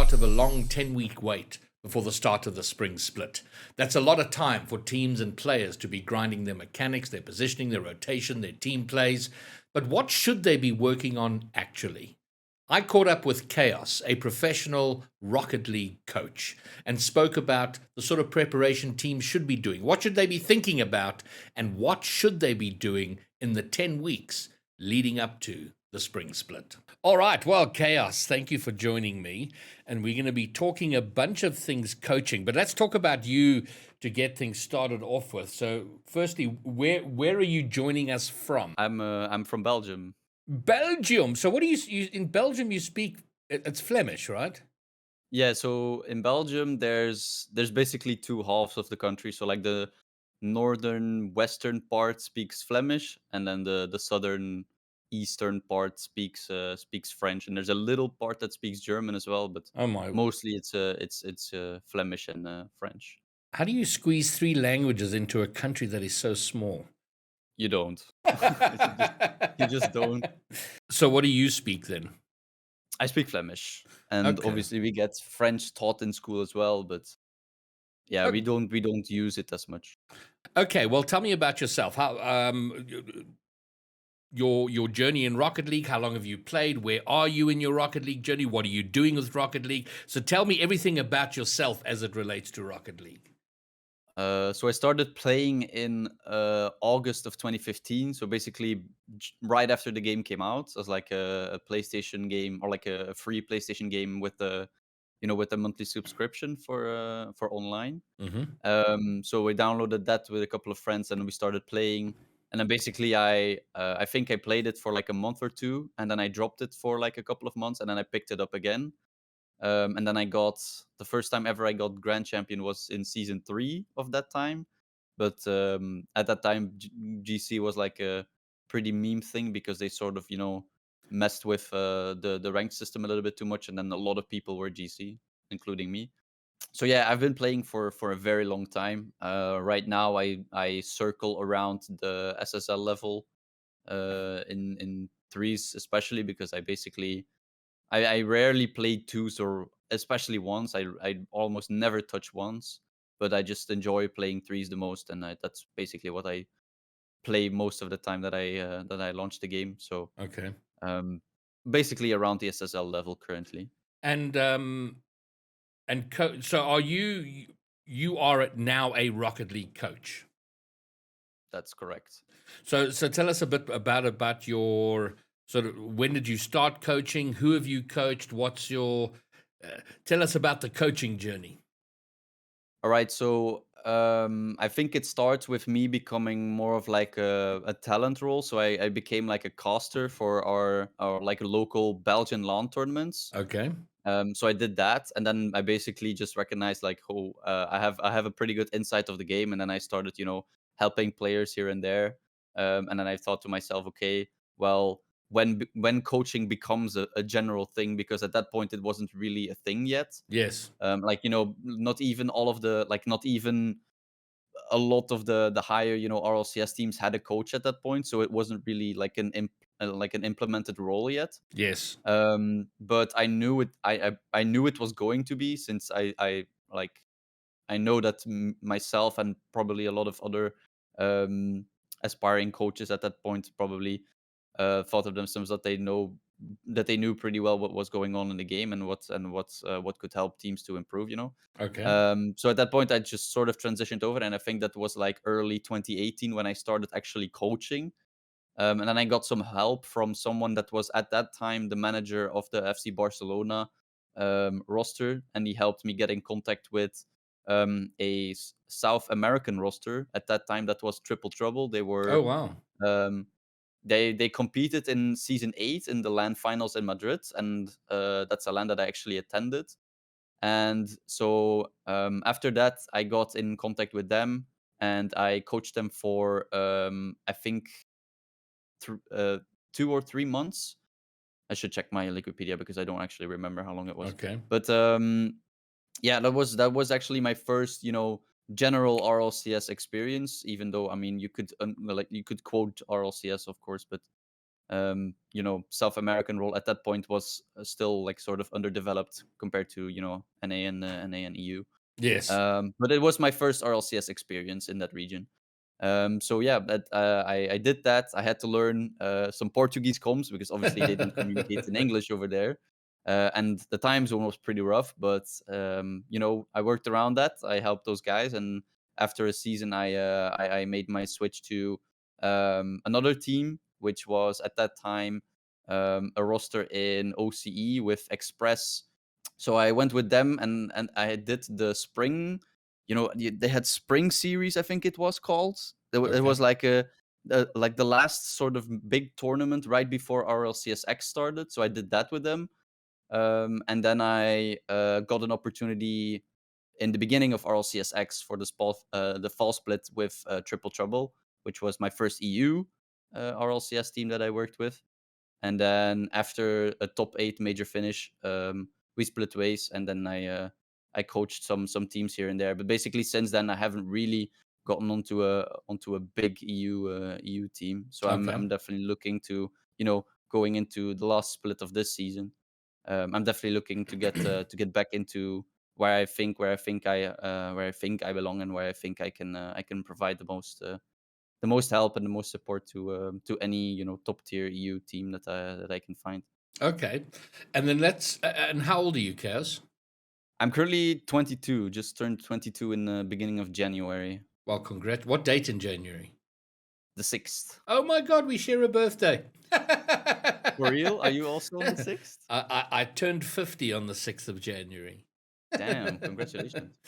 start of a long 10-week wait before the start of the spring split. That's a lot of time for teams and players to be grinding their mechanics, their positioning, their rotation, their team plays. But what should they be working on actually? I caught up with Cha0s, a professional Rocket League coach, and spoke about the sort of preparation teams should be doing. What should they be thinking about, and what should they be doing in the 10 weeks leading up to the spring split? All right, well, Cha0s, thank you for joining me. And we're going to be talking a bunch of things coaching, but let's talk about you to get things started off with. So, firstly, where are you joining us from? I'm from Belgium. Belgium. So, what do you in Belgium? You speak it's Flemish, right? Yeah, so in Belgium there's basically two halves of the country. So like the northern western part speaks Flemish, and then the southern eastern part speaks French, and there's a little part that speaks German as well, but Oh my! mostly it's Flemish and French. How do you squeeze three languages into a country that is so small? You don't. You just don't. So, what do you speak then? I speak Flemish, and Okay. obviously we get French taught in school as well, but yeah, O- we don't use it as much. Okay. Well, tell me about yourself. How your journey in Rocket League? How long have you played? Where are you in your Rocket League journey? What are you doing with Rocket League? So, tell me everything about yourself as it relates to Rocket League. So I started playing in August of 2015. So basically, right after the game came out, as like a PlayStation game or like a free PlayStation game with with a monthly subscription for online. Hmm. So we downloaded that with a couple of friends and we started playing. And then basically, I think I played it for like a month or two, and then I dropped it for like a couple of months, and then I picked it up again. And then I got the first time ever I got Grand Champion was in season 3 of that time. But at that time, GC was like a pretty meme thing because they sort of, messed with the rank system a little bit too much. And then a lot of people were GC, including me. So yeah, I've been playing for a very long time. Right now, I circle around the SSL level in threes, especially because I rarely play twos or especially ones. I almost never touch ones, but I just enjoy playing threes the most, and that's basically what I play most of the time that I launch the game. So Okay. um, basically around the SSL level currently. And so are you are now a Rocket League coach? That's correct. So tell us a bit about your sort of when did you start coaching? Who have you coached? What's your tell us about the coaching journey. All right, so I think it starts with me becoming more of like a talent role. So I became like a caster for our like local Belgian LAN tournaments. Okay. So I did that, and then I basically just recognized like, oh, I have a pretty good insight of the game, and then I started, helping players here and there, and then I thought to myself, okay, well, when coaching becomes a general thing, because at that point it wasn't really a thing yet. Yes. Like not even all of the like not even a lot of the higher RLCS teams had a coach at that point, so it wasn't really like like an implemented role yet. Yes. But I knew it. I knew it was going to be, since like I know that myself and probably a lot of other um, aspiring coaches at that point probably thought of themselves that they knew pretty well what was going on in the game and what could help teams to improve. Okay. So at that point, I just sort of transitioned over, and I think that was like early 2018 when I started actually coaching. And then I got some help from someone that was at that time the manager of the FC Barcelona roster, and he helped me get in contact with South American roster at that time that was Triple Trouble. They Oh were wow. um, they competed in season 8 in the LAN finals in Madrid, and that's a LAN that I actually attended. And so after that, I got in contact with them, and I coached them for I think 2 or 3 months. I should check my Wikipedia because I don't actually remember how long it was. Okay. But yeah, that was actually my first, general RLCS experience. Even though I mean, you could like you could quote RLCS, of course, but South American role at that point was still like sort of underdeveloped compared to NA and EU. Yes. But it was my first RLCS experience in that region. So yeah, but I did that. I had to learn some Portuguese comms because obviously they didn't communicate in English over there, and the time zone was pretty rough. But I worked around that. I helped those guys, and after a season, I made my switch to another team, which was at that time a roster in OCE with Express. So I went with them, and I did the spring. They had spring series, I think it was called. It Okay. was like like the last sort of big tournament right before RLCSX started. So I did that with them, and then I got an opportunity in the beginning of RLCSX for the fall split with Triple Trouble, which was my first EU RLCS team that I worked with. And then after a top 8 major finish, we split ways, and then I coached some teams here and there. But basically, since then, I haven't really gotten onto a big EU team. So Okay. I'm definitely looking to going into the last split of this season. I'm definitely looking to get back into where I think I belong, and where I can provide the most help and the most support to any top tier EU team that I can find. Okay. And then and how old are you, Kaz? I'm currently 22, just turned 22 in the beginning of January, Well, congrats. What date in January? the 6th. Oh my God, we share a birthday. For real? Are you also on the 6th? I turned 50 on the 6th of January. Damn, congratulations.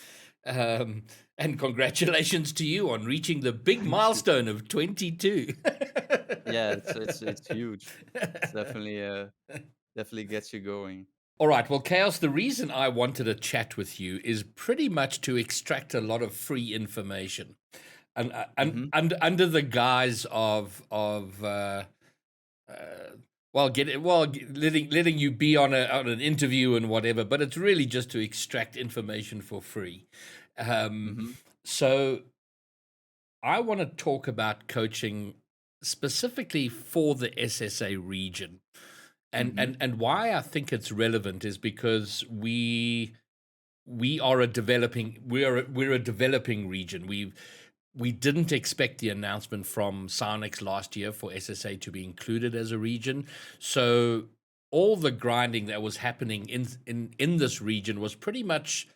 um, and congratulations to you on reaching the big Thank you. milestone of 22. Yeah, it's huge. It's definitely gets you going. All right. Well, Chaos, the reason I wanted to chat with you is pretty much to extract a lot of free information. Mhm. Under the guise of letting you be on an interview and whatever, but it's really just to extract information for free. Um, Mhm. so I want to talk about coaching specifically for the SSA region. Mhm. And why I think it's relevant is because we are a developing we're a developing region. We didn't expect the announcement from Sarnix last year for SSA to be included as a region. So all the grinding that was happening in this region was pretty much,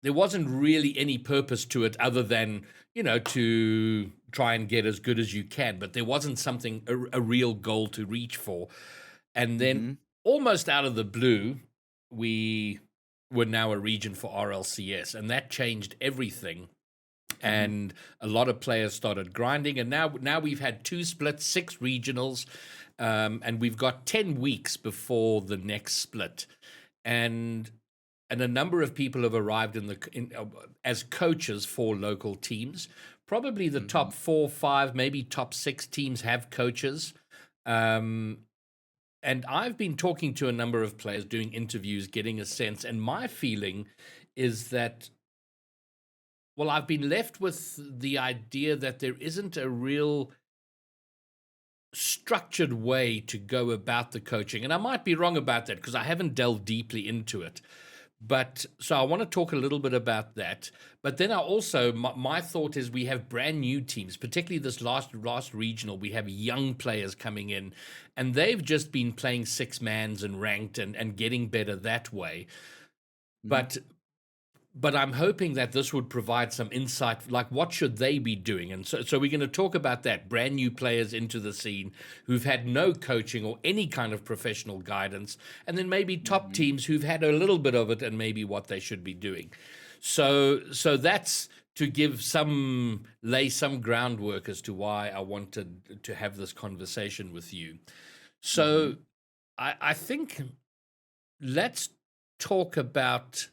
there wasn't really any purpose to it other than, to try and get as good as you can, but there wasn't something, a real goal to reach for. And then Mhm. almost out of the blue, we were now a region for RLCS, and that changed everything. Mhm. And a lot of players started grinding, and now we've had 2 splits, 6 regionals, and we've got 10 weeks before the next split. And a number of people have arrived as coaches for local teams. Probably the top Mhm. 4, 5, maybe top 6 teams have coaches. Um, and I've been talking to a number of players, doing interviews, getting a sense. And my feeling is that, well, I've been left with the idea that there isn't a real structured way to go about the coaching. And I might be wrong about that because I haven't delved deeply into it. But so I want to talk a little bit about that. But then I also, my thought is, we have brand new teams, particularly this last regional. We have young players coming in, and they've just been playing 6 mans and ranked and getting better that way. Mhm. But I'm hoping that this would provide some insight, like what should they be doing? And so we're going to talk about that. Brand new players into the scene who've had no coaching or any kind of professional guidance, and then maybe top Mhm. teams who've had a little bit of it and maybe what they should be doing. So that's to lay some groundwork as to why I wanted to have this conversation with you. So Mhm. I think let's talk about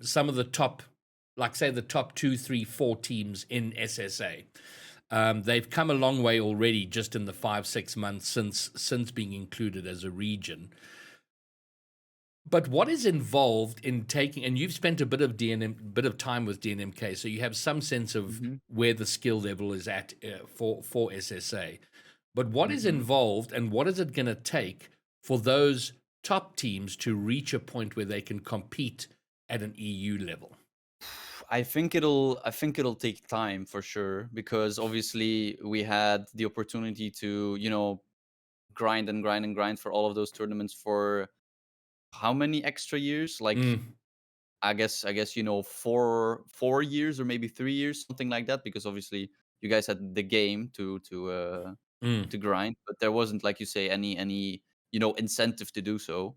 some of the top, like say the top 2, 3, 4 teams in SSA. They've come a long way already, just in the 5, 6 months since being included as a region. But what is involved in taking? And you've spent a bit of time with DNMK, so you have some sense of Mhm. where the skill level is at for SSA. But what is Mhm. involved and what is it going to take for those top teams to reach a point where they can compete at an EU level? I think it'll take time for sure, because obviously we had the opportunity to, grind and grind and grind for all of those tournaments for how many extra years? Like Mm, I guess 4 years or maybe 3 years, something like that. Because obviously you guys had the game mm, to grind, but there wasn't, like you say, any incentive to do so,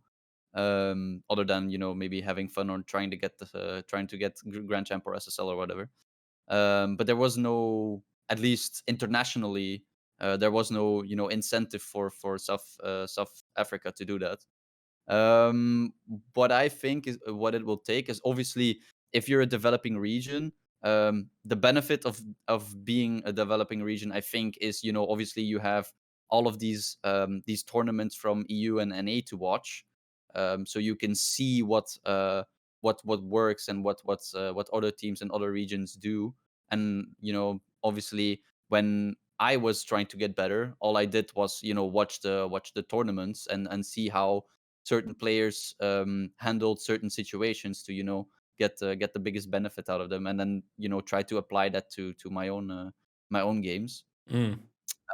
other than maybe having fun or trying to get Grand Champ or SSL or whatever. But there was no, at least internationally, there was no incentive for South Africa to do that. Um, what I think is what it will take is, obviously, if you're a developing region, the benefit of being a developing region, I think, is, obviously you have all of these tournaments from EU and NA to watch, so you can see what works and what other teams and other regions do. And obviously, when I was trying to get better, all I did was watch the tournaments and see how certain players handled certain situations to get the biggest benefit out of them, and then try to apply that to my own games. mm,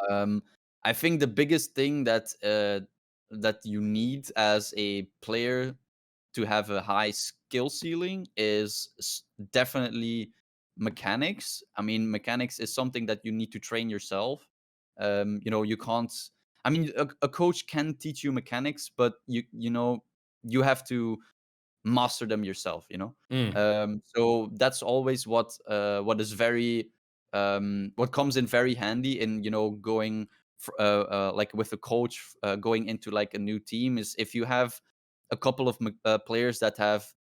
um, I think the biggest thing that you need as a player to have a high skill ceiling is definitely mechanics. I mean, mechanics is something that you need to train yourself. You can't. I mean, a coach can teach you mechanics, but you have to master them yourself. mm. So that's always what is very what comes in very handy in going like with a coach, going into like a new team, is if you have a couple of players that have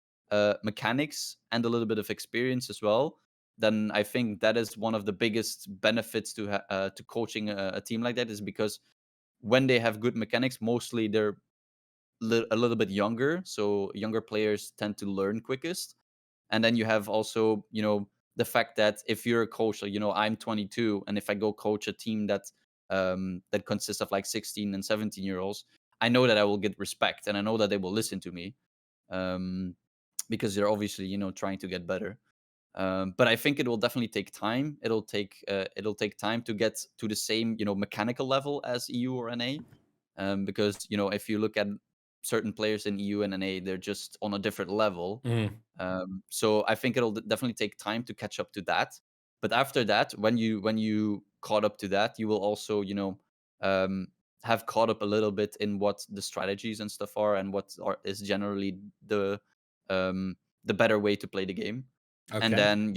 mechanics and a little bit of experience as well. Then I think that is one of the biggest benefits to coaching a team like that, is because when they have good mechanics, mostly they're a little bit younger, so younger players tend to learn quickest. And then you have also, the fact that if you're a coach, like, I'm 22, and if I go coach a team that consists of like 16 and 17-year-olds, I know that I will get respect, and I know that they will listen to me, um, because they're obviously trying to get better. But I think it will definitely take time. It'll take time to get to the same mechanical level as EU or NA, because if you look at certain players in EU and NA, they're just on a different level. Mm. So I think it'll definitely take time to catch up to that. But after that, when you caught up to that, you will also um, have caught up a little bit in what the strategies and stuff are, and is generally um, the better way to play the game. And Okay. then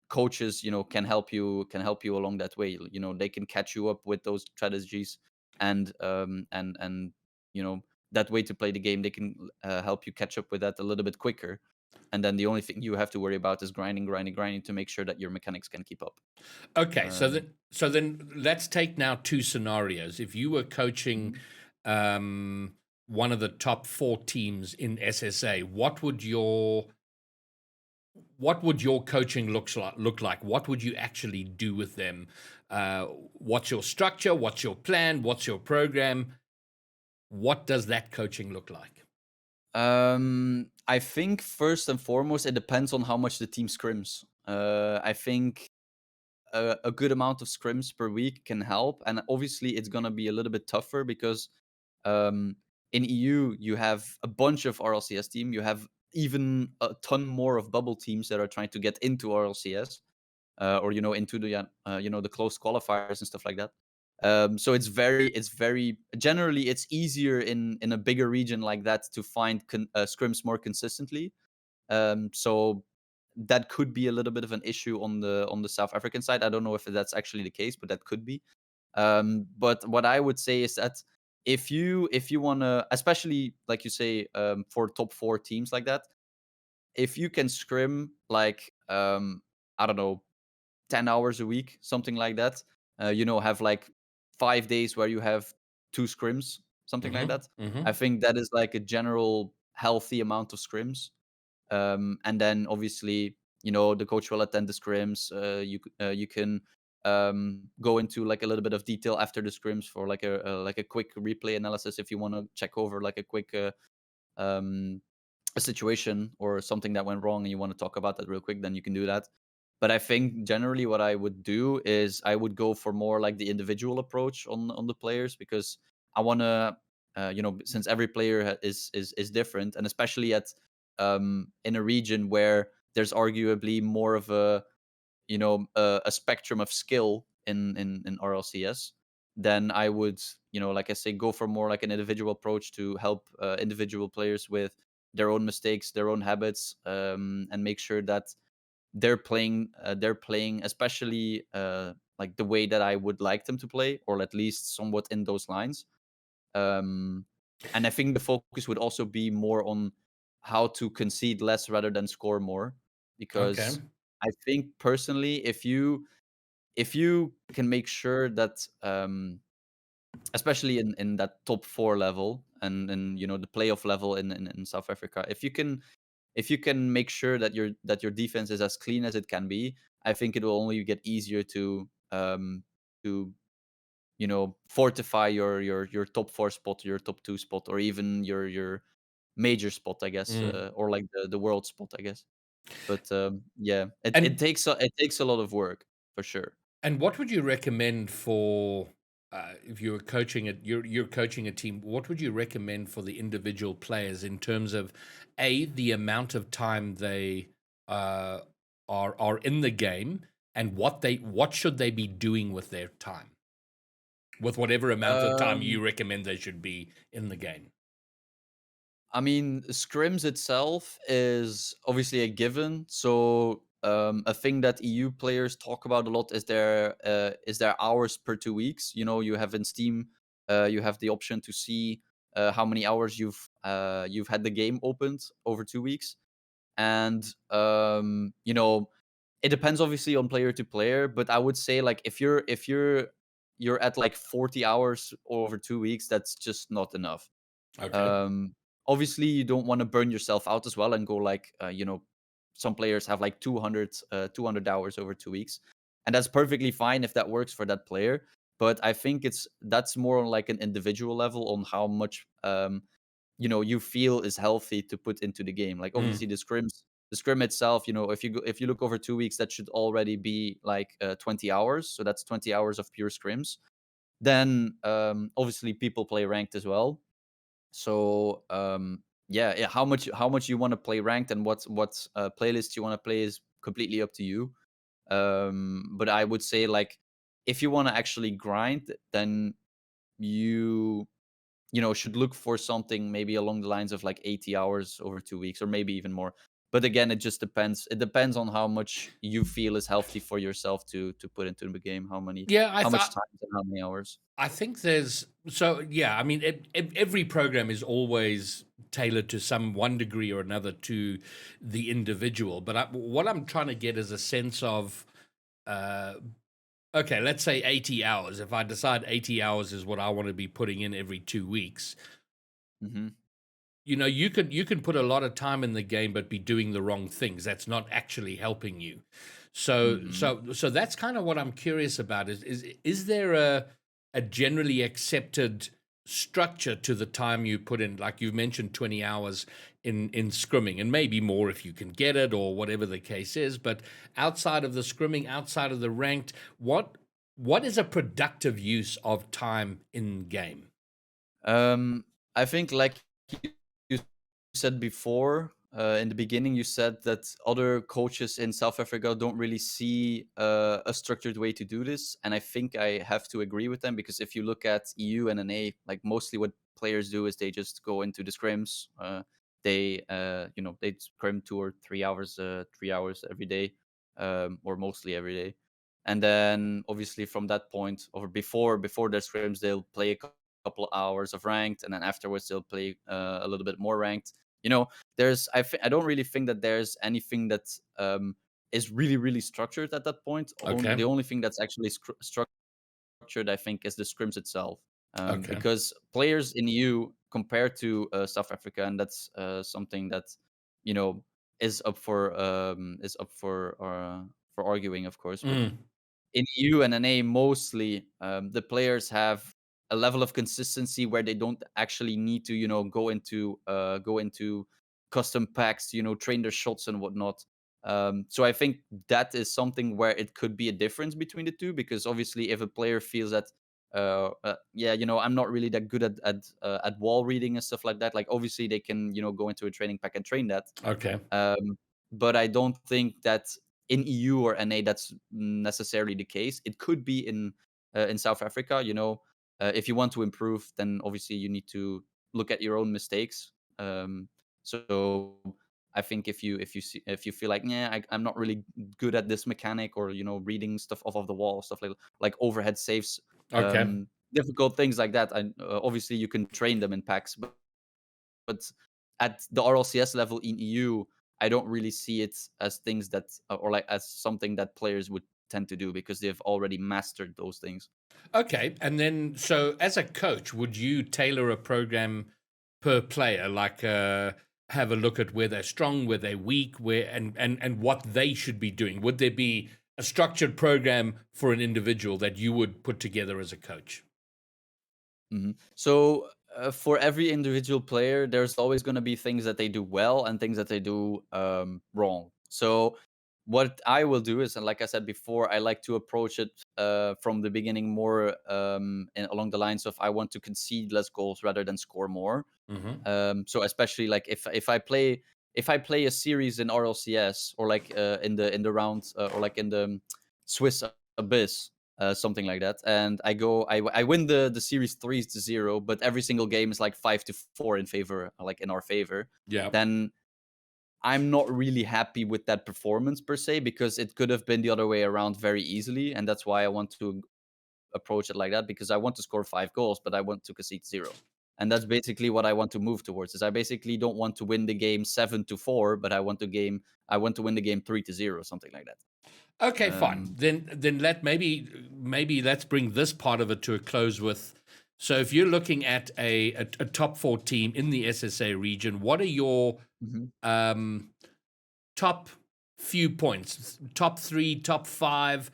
coaches can help you along that way. They can catch you up with those strategies, and you know that way to play the game. They can help you catch up with that a little bit quicker, and then the only thing you have to worry about is grinding, grinding, grinding to make sure that your mechanics can keep up. Okay. Um, So then let's take now two scenarios. If you were coaching mhm. um, one of the top four teams in SSA, what would your coaching look like? What would you actually do with them? What's your structure? What's your plan? What's your program? What does that coaching look like? I think first and foremost, it depends on how much the team scrims. I think a good amount of scrims per week can help, and obviously it's gonna be a little bit tougher because um, in EU you have a bunch of RLCS team. You have even a ton more of bubble teams that are trying to get into RLCS, or into the close qualifiers and stuff like that. So it's very generally it's easier in a bigger region like that to find scrims more consistently. So that could be a little bit of an issue on the South African side. I don't know if that's actually the case, but that could be. But what I would say is that if you want to, especially like you say, for top four teams like that, if you can scrim like I don't know, 10 hours a week, something like that. Have like 5 days where you have two scrims, something like Mm-hmm. that. I Mm-hmm. think that is like a general healthy amount of scrims. And then obviously, the coach will attend the scrims. You can. go into like a little bit of detail after the scrims for like a quick replay analysis if you want to check over like a quick um, a situation or something that went wrong and you want to talk about that real quick, then you can do that. But I think generally what I would do is I would go for more like the individual approach on the players because I want to, since every player is different, and especially at in a region where there's arguably more of a a spectrum of skill in RLCS, then I would, like I say, go for more like an individual approach to help individual players with their own mistakes, their own habits, and make sure that they're playing, especially like the way that I would like them to play, or at least somewhat in those lines. Um, and I think the focus would also be more on how to concede less rather than score more, Okay. because I think personally, if you can make sure that, especially in that top four level and the playoff level in South Africa, if you can make sure that your defense is as clean as it can be, I think it will only get easier to fortify your top four spot, your top two spot, or even your major spot, I guess, Mm. or like the world spot, I guess. But yeah, it And takes a lot of work for sure. And what would you recommend for if you were coaching it? You're coaching a team. What would you recommend for the individual players in terms of the amount of time they uh, are in the game, and what should they be doing with their time, with whatever amount of time you Um, recommend they should be in the game? I mean, scrims itself is obviously a given. So a thing that EU players talk about a lot is their hours per 2 weeks. You have in Steam, you have the option to see how many hours you've had the game opened over 2 weeks, and it depends obviously on player to player. But I would say like if you're at like 40 hours over 2 weeks, that's just not enough. Okay. um, Obviously, you don't want to burn yourself out as well and go like, some players have like 200 hours over 2 weeks, and that's perfectly fine if that works for that player. But I think that's more on like an individual level on how much you feel is healthy to put into the game. Like Mm. obviously the scrim itself, if you look over 2 weeks, that should already be like 20 hours. So that's 20 hours of pure scrims. Then obviously people play ranked as well. So yeah, how much you want to play ranked and what playlist you want to play is completely up to you. But I would say like if you want to actually grind, then you should look for something maybe along the lines of like 80 hours over 2 weeks or maybe even more. But again, it just depends. It depends on how much you feel is healthy for yourself to put into the game. How many, Yeah, I how much thought. time and how many hours. I think there's so yeah. I mean, every program is always tailored to some one degree or another to the individual. But what I'm trying to get is a sense of uh, okay, let's say 80 hours. If I decide 80 hours is what I want to be putting in every 2 weeks, Hmm. you can put a lot of time in the game, but be doing the wrong things. That's not actually helping you. So Hmm. so so that's kind of what I'm curious about. Is there a generally accepted structure to the time you put in? Like you've mentioned, 20 hours in scrimming, and maybe more if you can get it, or whatever the case is. But outside of the scrimming, outside of the ranked, what is a productive use of time in game? I think, like you said before, in the beginning, you said that other coaches in South Africa don't really see a structured way to do this, and I think I have to agree with them because if you look at EU and NA, like mostly what players do is they just go into the scrims. They scrim 2 or 3 hours, 3 hours every day, or mostly every day, and then obviously from that point or before their scrims, they'll play a couple of hours of ranked, and then afterwards they'll play a little bit more ranked. I don't really think that there's anything that is really really structured at that point. Okay, The only thing that's actually structured, I think, is the scrims itself, okay. because players in EU compared to South Africa, and that's something that you know is up for arguing, of course. But Mm. in EU and NA mostly, the players have a level of consistency where they don't actually need to, go into custom packs, train their shots and whatnot. So I think that is something where it could be a difference between the two, because obviously if a player feels that, yeah, I'm not really that good at wall reading and stuff like that. Like obviously they can, go into a training pack and train that. Okay. But I don't think that in EU or NA that's necessarily the case. It could be in South Africa. If you want to improve, then obviously you need to look at your own mistakes. So I think if you feel like, yeah, I'm not really good at this mechanic, or reading stuff off of the wall, stuff like overhead saves, Okay. difficult things like that. And obviously you can train them in packs, but at the RLCS level in EU, I don't really see it as things that, or like as something that players would tend to do, because they've already mastered those things. Okay. And then, so as a coach, would you tailor a program per player, like have a look at where they're strong, where they're weak, where and what they should be doing? Would there be a structured program for an individual that you would put together as a coach? So for every individual player, there's always going to be things that they do well and things that they do wrong. So what I will do is, and like I said before, I like to approach it from the beginning more along the lines of, I want to concede less goals rather than score more. Hmm. So especially like if I play a series in RLCS, or like in the rounds, or like in the Swiss Abyss, something like that, and I win the series 3-0, but every single game is like 5-4 in favor, like in our favor, Yeah. then I'm not really happy with that performance per se, because it could have been the other way around very easily, and that's why I want to approach it like that, because I want to score 5 goals, but I want to concede zero. And that's basically what I want to move towards. Is I basically don't want to win the game 7-4, but I want to win the game 3-0, something like that. Okay, fine. Um, Then let maybe let's bring this part of it to a close with. So if you're looking at a top four team in the SSA region, what are your mhm. um, top few points, top three, top five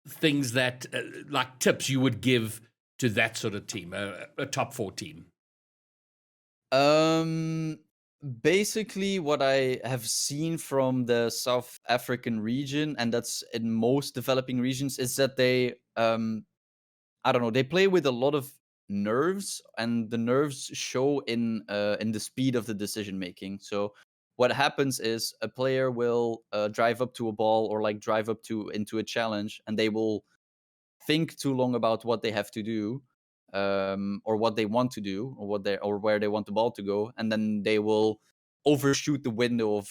things that like tips you would give to that sort of team, a top four team? Um, Basically, what I have seen from the South African region, and that's in most developing regions, is that I don't know, they play with a lot of nerves, and the nerves show in the speed of the decision making. So what happens is a player will drive up to a ball, or like drive up to into a challenge, and they will think too long about what they have to do, or what they want to do, or or where they want the ball to go, and then they will overshoot the window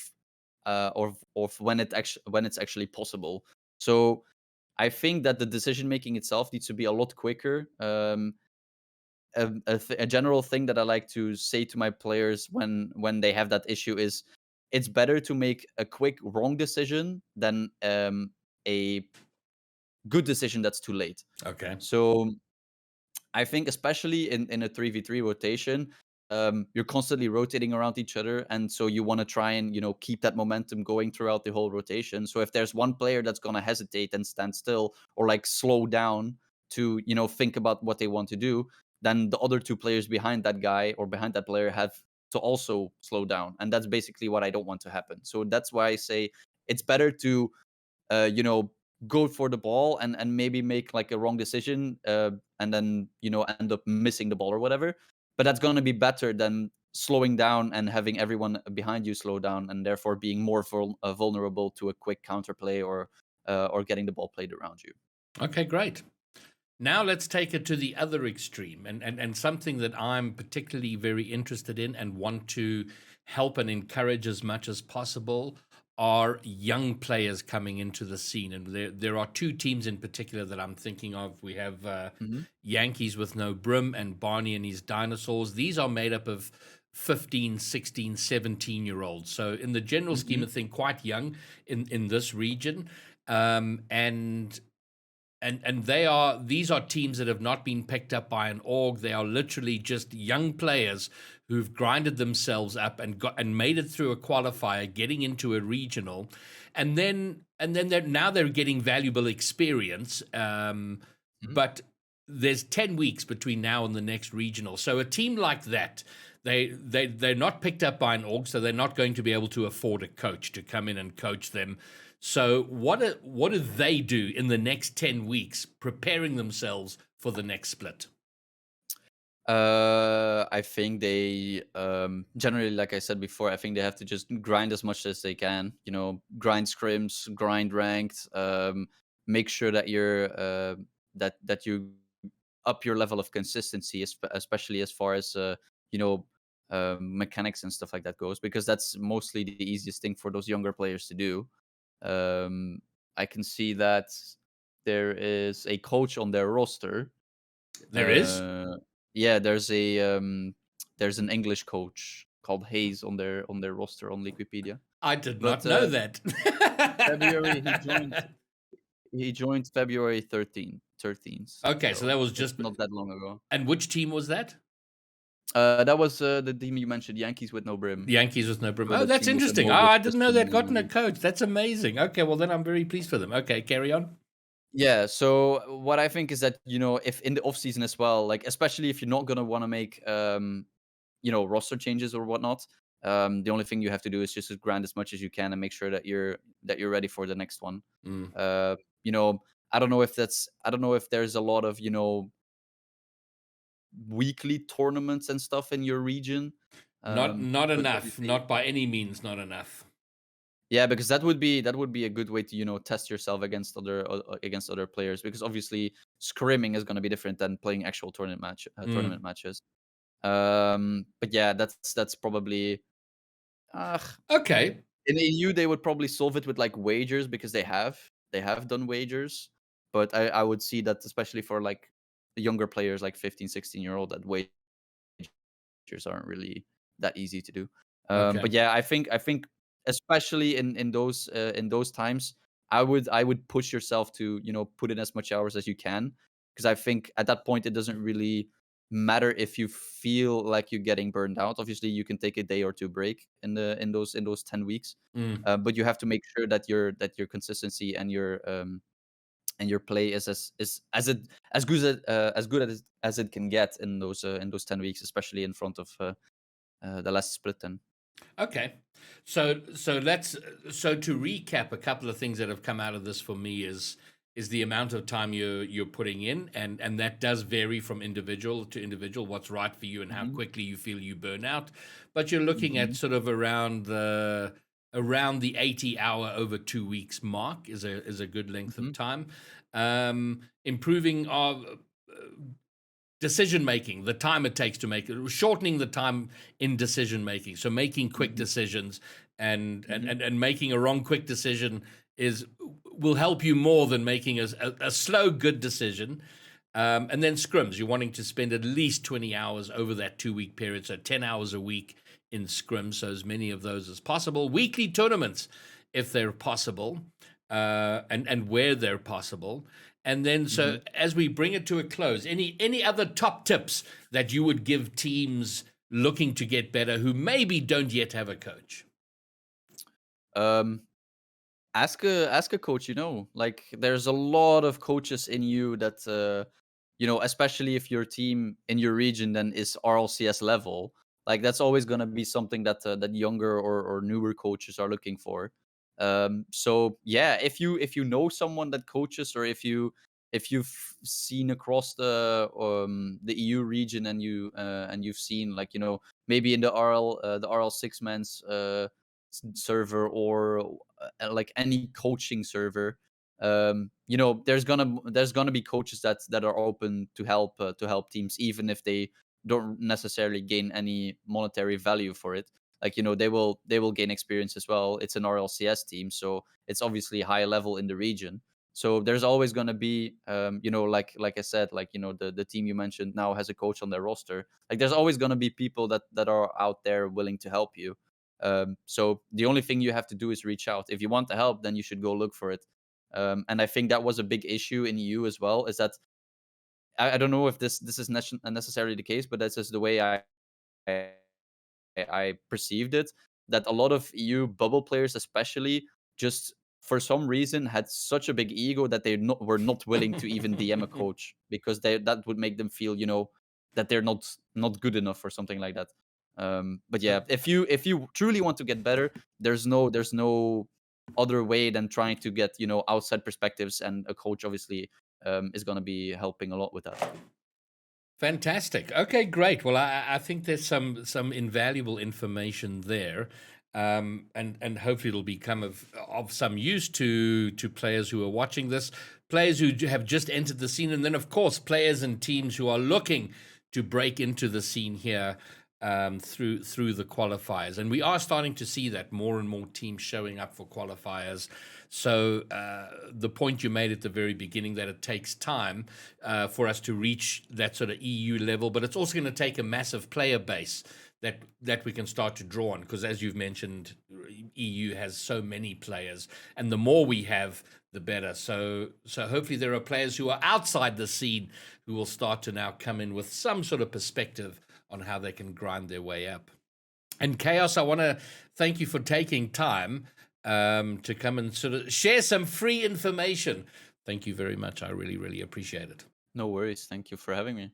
of when it's actually possible. So I think that the decision making itself needs to be a lot quicker. A general thing that I like to say to my players when they have that issue is, it's better to make a quick wrong decision than a good decision that's too late. Okay. So I think especially in a 3v3 rotation, you're constantly rotating around each other, and so you want to try and keep that momentum going throughout the whole rotation. So if there's one player that's gonna hesitate and stand still, or like slow down to think about what they want to do, then the other two players behind that guy or behind that player have to also slow down, and that's basically what I don't want to happen. So that's why I say it's better to uh, you know, go for the ball and maybe make like a wrong decision, and then end up missing the ball or whatever. But that's gonna be better than slowing down and having everyone behind you slow down, and therefore being more vulnerable to a quick counterplay, or getting the ball played around you. Okay, great. Now let's take it to the other extreme, and something that I'm particularly very interested in and want to help and encourage as much as possible are young players coming into the scene. And there are two teams in particular that I'm thinking of. We have Hmm. Yankees with no brim and Barney and his dinosaurs. These are made up of 15, 16, 17-year olds. So in the general scheme Hmm. of things, quite young in this region. And these are teams that have not been picked up by an org. They are literally just young players who've grinded themselves up and made it through a qualifier, getting into a regional, and then and then they're getting valuable experience. Mhm. But there's 10 weeks between now and the next regional. So a team like that, they're not picked up by an org, so they're not going to be able to afford a coach to come in and coach them. So what do they do in the next 10 weeks preparing themselves for the next split? I think they generally, like I said before, I think they have to just grind as much as they can. You know, grind scrims, grind ranked, make sure that that you up your level of consistency, especially as far as you know mechanics and stuff like that goes, because that's mostly the easiest thing for those younger players to do. Um, I can see that there is a coach on their roster. There is? uh, yeah, there's an English coach called Hayes on their roster on Wikipedia. I did But not know that. February he joined February 13th, Okay, so that so was it's just. not that long ago. And which team was that? That was the team you mentioned, Yankees with no brim. The Yankees with no brim. So Oh, the that's team with the interesting. Oh, mobile I didn't know system they'd in the gotten a league. coach. That's amazing. Okay, well then I'm very pleased for them. Okay, carry on. Yeah, so what I think is that, if in the off season as well, like especially if you're not gonna want to make roster changes or whatnot, the only thing you have to do is just to grind as much as you can and make sure that you're ready for the next one. Mm. Uh, you know, I don't know if there's a lot of weekly tournaments and stuff in your region. Not But enough. obviously, Not by any means not enough. yeah, because that would be a good way to test yourself against other players, because obviously scrimming is going to be different than playing actual Mm. tournament matches. But yeah, that's probably. Uh, Okay. in the EU, they would probably solve it with like wagers, because they have done wagers. But I would see that, especially for like the younger players, like 15, 16-year-old, that wagers aren't really that easy to do. Okay. But yeah, I think especially in those times, I would push yourself to put in as much hours as you can, because I think at that point it doesn't really matter if you feel like you're getting burned out. Obviously, you can take a day or two break in those 10 weeks, Mm. but you have to make sure that your consistency and your play is as good as it can get in those 10 weeks, especially in front of the last split. Then. Okay. So to recap a couple of things that have come out of this for me is the amount of time you're putting in, and that does vary from individual to individual, what's right for you and how Mhm. quickly you feel you burn out. But you're looking at Mhm. sort of around the 80 hour over 2 weeks mark is a good length of Mhm. time. Improving our decision making, the time it takes to make it, shortening the time in decision making. So making quick Mhm. decisions and and Mhm. and, and making a wrong quick decision is will help you more than making a slow good decision. And then scrims, you're wanting to spend at least 20 hours over that 2 week period, so 10 hours a week in scrims, so as many of those as possible. Weekly tournaments, if they're possible, and where they're possible. And then, so Mhm. as we bring it to a close, any other top tips that you would give teams looking to get better who maybe don't yet have a coach? Um, ask a coach. Like there's a lot of coaches in you that especially if your team in your region then is RLCS level. Like that's always gonna be something that younger or newer coaches are looking for. So yeah, if you know someone that coaches, or if you've seen across the EU region, and you've seen, like, maybe in the RL six man's server, or like any coaching server, there's gonna be coaches that are open to help teams, even if they don't necessarily gain any monetary value for it. Like, they will gain experience as well. It's an RLCS team, so it's obviously high level in the region. So there's always going to be like I said, like, the team you mentioned now has a coach on their roster. Like, there's always going to be people that are out there willing to help you. So the only thing you have to do is reach out. If you want the help, then you should go look for it. And I think that was a big issue in EU as well, is that I don't know if this is necessarily the case, but that's just the way I I perceived it, that a lot of EU bubble players, especially, just for some reason had such a big ego that were not willing to even DM a coach because that would make them feel, that they're not good enough or something like that. But yeah, if you truly want to get better, there's no other way than trying to get outside perspectives, and a coach obviously is going to be helping a lot with that. Fantastic. Okay, great. Well, I think there's some invaluable information there, and hopefully it'll become of some use to players who are watching this, players who have just entered the scene, and then of course players and teams who are looking to break into the scene here through the qualifiers. And we are starting to see that more and more teams showing up for qualifiers. So the point you made at the very beginning, that it takes time for us to reach that sort of EU level, but it's also going to take a massive player base that we can start to draw on, because as you've mentioned, EU has so many players, and the more we have, the better. So hopefully there are players who are outside the scene who will start to now come in with some sort of perspective on how they can grind their way up. And Cha0s, I want to thank you for taking time to come and sort of share some free information. Thank you very much. I really, really appreciate it. No worries. Thank you for having me.